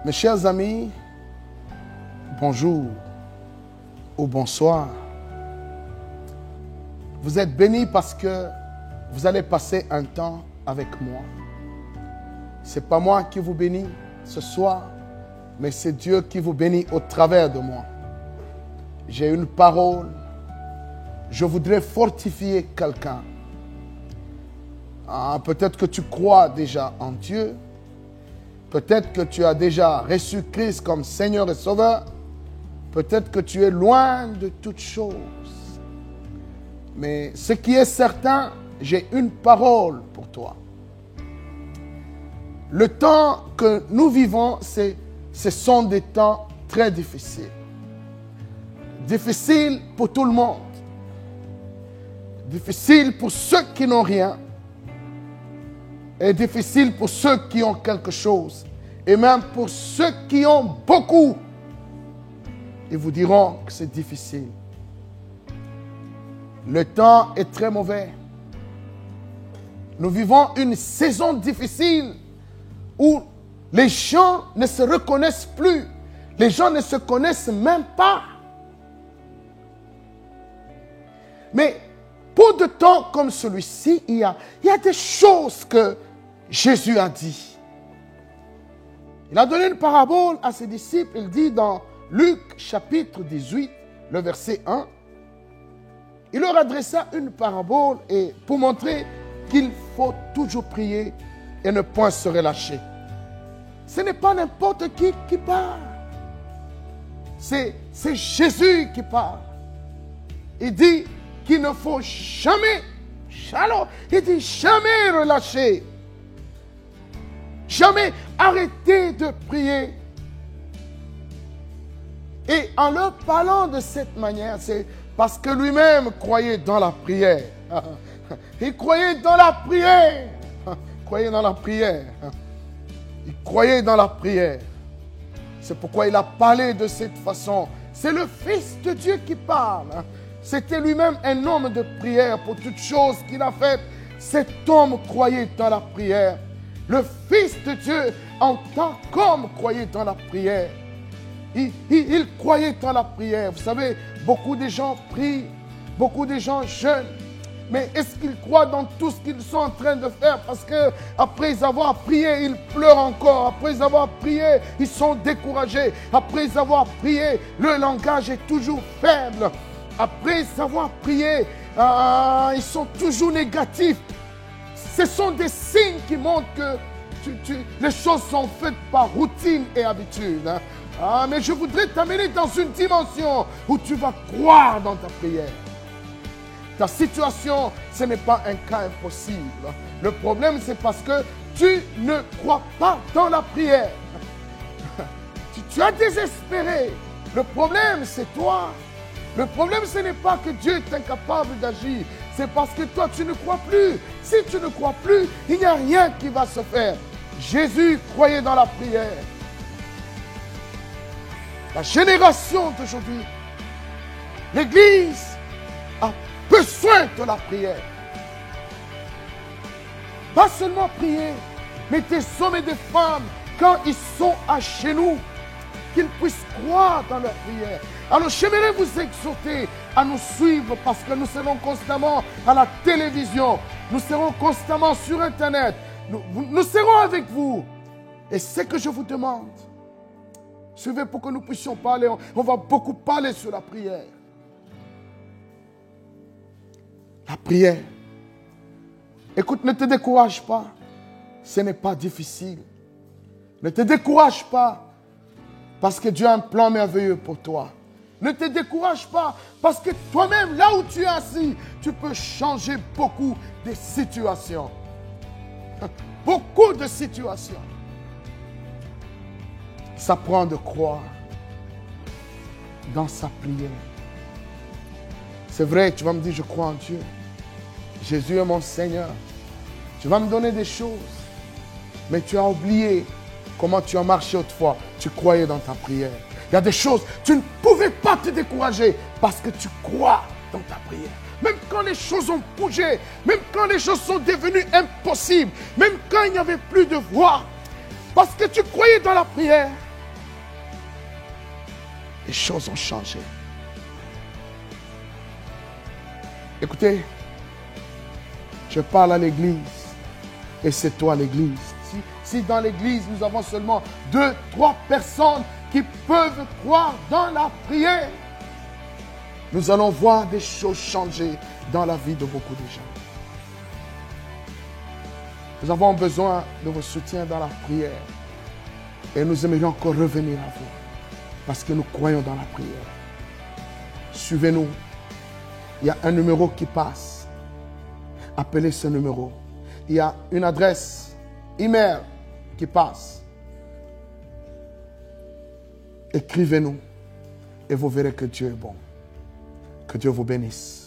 Mes chers amis, bonjour ou bonsoir. Vous êtes bénis parce que vous allez passer un temps avec moi. Ce n'est pas moi qui vous bénis ce soir, mais c'est Dieu qui vous bénit au travers de moi. J'ai une parole. Je voudrais fortifier quelqu'un. Peut-être que tu crois déjà en Dieu. Peut-être que tu as déjà reçu Christ comme Seigneur et Sauveur. Peut-être que tu es loin de toutes choses. Mais ce qui est certain, j'ai une parole pour toi. Le temps que nous vivons, ce sont des temps très difficiles. Difficiles pour tout le monde. Difficiles pour ceux qui n'ont rien. Et difficile pour ceux qui ont quelque chose. Et même pour ceux qui ont beaucoup. Ils vous diront que c'est difficile. Le temps est très mauvais. Nous vivons une saison difficile où les gens ne se reconnaissent plus. Les gens ne se connaissent même pas. Mais pour de temps comme celui-ci, il y a des choses que Jésus a dit. Il a donné une parabole à ses disciples. Il dit dans Luc chapitre 18, le verset 1, il leur adressa une parabole et pour montrer qu'il faut toujours prier et ne point se relâcher. Ce n'est pas n'importe qui parle. C'est Jésus qui parle. Il dit qu'il ne faut jamais, il dit jamais relâcher. Jamais arrêter de prier. Et en leur parlant de cette manière, c'est parce que lui-même croyait dans la prière. Il croyait dans la prière. Il croyait dans la prière. Il croyait dans la prière. C'est pourquoi il a parlé de cette façon. C'est le Fils de Dieu qui parle. C'était lui-même un homme de prière pour toutes choses qu'il a faites. Cet homme croyait dans la prière. Le Fils de Dieu, en tant qu'homme, croyait dans la prière. Il croyait dans la prière. Vous savez, beaucoup de gens prient, beaucoup de gens jeûnent. Mais est-ce qu'ils croient dans tout ce qu'ils sont en train de faire? Parce qu'après avoir prié, ils pleurent encore. Après avoir prié, ils sont découragés. Après avoir prié, le langage est toujours faible. Après avoir prié, ils sont toujours négatifs. Ce sont des signes qui montrent que les choses sont faites par routine et habitude. Mais je voudrais t'amener dans une dimension où tu vas croire dans ta prière. Ta situation, ce n'est pas un cas impossible. Le problème, c'est parce que tu ne crois pas dans la prière. Tu as désespéré. Le problème, c'est toi. Le problème, ce n'est pas que Dieu est incapable d'agir. C'est parce que toi, tu ne crois plus. Si tu ne crois plus, il n'y a rien qui va se faire. Jésus croyait dans la prière. La génération d'aujourd'hui, l'Église a besoin de la prière. Pas seulement prier, mais des hommes et des femmes, quand ils sont à genoux, qu'ils puissent croire dans leur prière. Alors j'aimerais vous exhorter à nous suivre parce que nous serons constamment à la télévision. Nous serons constamment sur Internet. Nous serons avec vous. Et ce que je vous demande, suivez pour que nous puissions parler. On va beaucoup parler sur la prière. La prière. Écoute, ne te décourage pas. Ce n'est pas difficile. Ne te décourage pas parce que Dieu a un plan merveilleux pour toi. Ne te décourage pas parce que toi-même, là où tu es assis, tu peux changer beaucoup de situations. Beaucoup de situations. Ça prend de croire dans sa prière. C'est vrai, tu vas me dire, je crois en Dieu. Jésus est mon Seigneur. Tu vas me donner des choses. Mais tu as oublié comment tu as marché autrefois. Tu croyais dans ta prière. Il y a des choses, tu ne pouvais pas te décourager parce que tu crois dans ta prière. Même quand les choses ont bougé, même quand les choses sont devenues impossibles, même quand il n'y avait plus de voix, parce que tu croyais dans la prière, les choses ont changé. Écoutez, je parle à l'église et c'est toi l'église. Si dans l'église nous avons seulement 2, 3 personnes qui peuvent croire dans la prière, nous allons voir des choses changer dans la vie de beaucoup de gens. Nous avons besoin de vos soutiens dans la prière et nous aimerions encore revenir à vous parce que nous croyons dans la prière. Suivez-nous. Il y a un numéro qui passe. Appelez ce numéro. Il y a une adresse email qui passe. Écrivez-nous et vous verrez que Dieu est bon. Que Dieu vous bénisse.